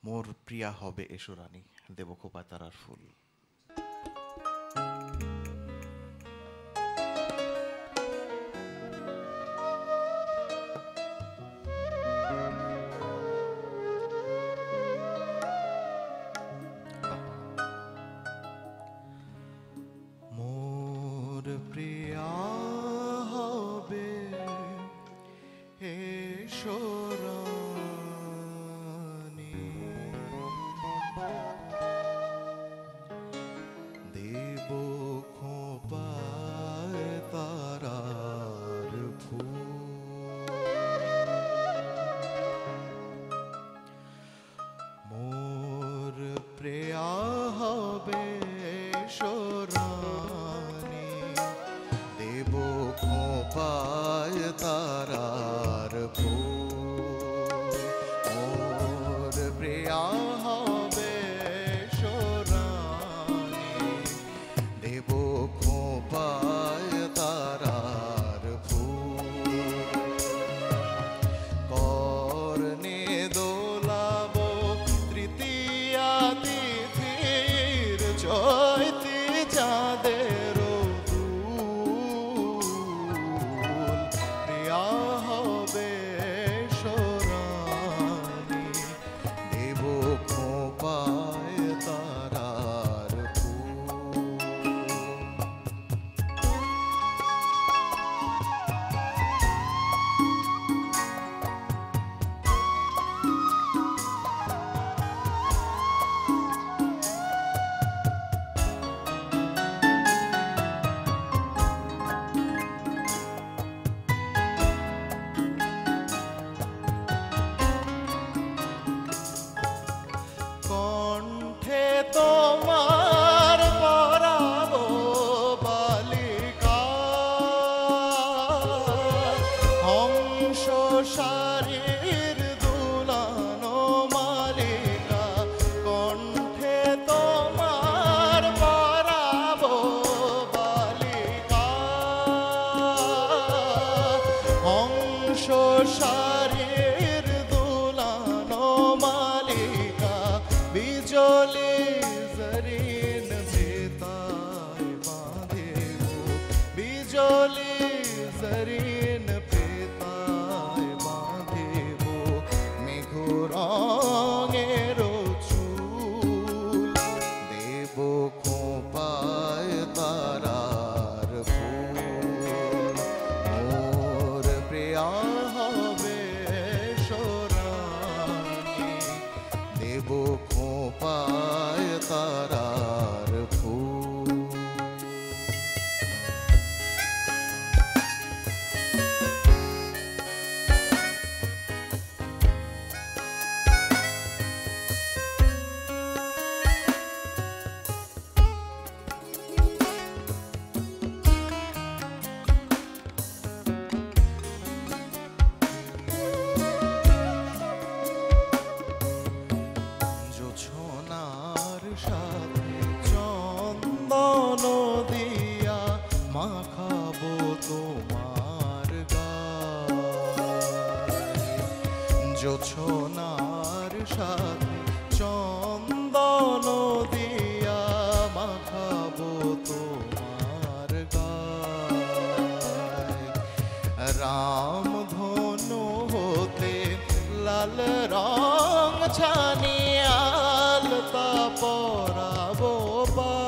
মোর প্রিয়া হবে এসো রানী, দেব খোপা তারার ফুল। মোর প্রিয়া হবে এসো রানী, দেব খোপায় তারার ফুল। মোর প্রিয়া হবে এসো রানী, দেব খোপায় তারার ফুল। মোর প্রিয়া হবে এসো রানী, দেব খোপায় তারার ফুল। কর্ণে দোলাবো তৃতীয়া তিথির চৈতি চাঁদের দুল। প্রিয়া হবে এসো রানী, দেব খোপায় তারার ফুল। কণ্ঠে তোমার পরাবো বালিকা, হংস শারীর দুলানো মালিকা। কণ্ঠে তোমার পরাবো বালিকা, হংস শারীর দুলানো মালিকা। বিজলি জরিন পেতায় বাঁধেবো, বিজলি জরিন পেতায় বাঁধেবো। মেঘু রঙের চুল, দেব খোপায় তারার ফুল। মোর প্রিয়া হবে এসো রানী, দেব খোপায় তারার ফুল। জোছনার সাথে চন্দন দিয়া মাখাবো তোমার গায়ে। জোছনার সাথে চন্দন দিয়া মাখাবো তোমার গায়ে। রাম ধনু হতে লাল রং ছানিয়াল তা পরাবো পায়।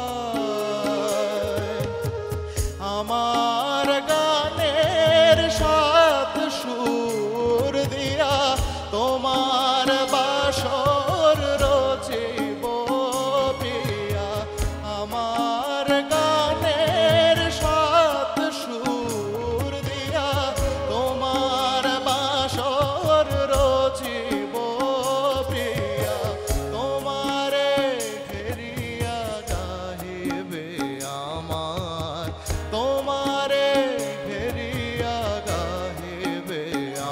আমার গানের সাত সুর দিয়া তোমার বাসর রচিব প্রিয়া। আমার গানের সাত সুর দিয়া তোমার বাসর রচিব প্রিয়া। তোমারে ঘেরিয়া গাহিবে আমার, তোমারে ঘেরিয়া গাহিবে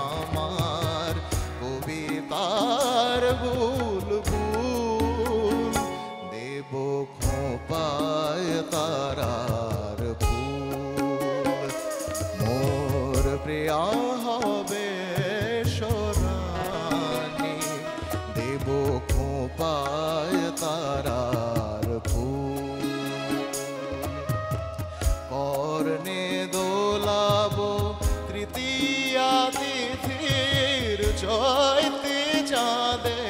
আমার। কবিতার বুলবুল, দেব খোপায় তারার ফুল। মোর প্রিয়া হবে এসো রানী, দেব পায় তারার ফুল। কর্ণে দোলাবো তৃতীয়া তিথির চৈতে চাঁদে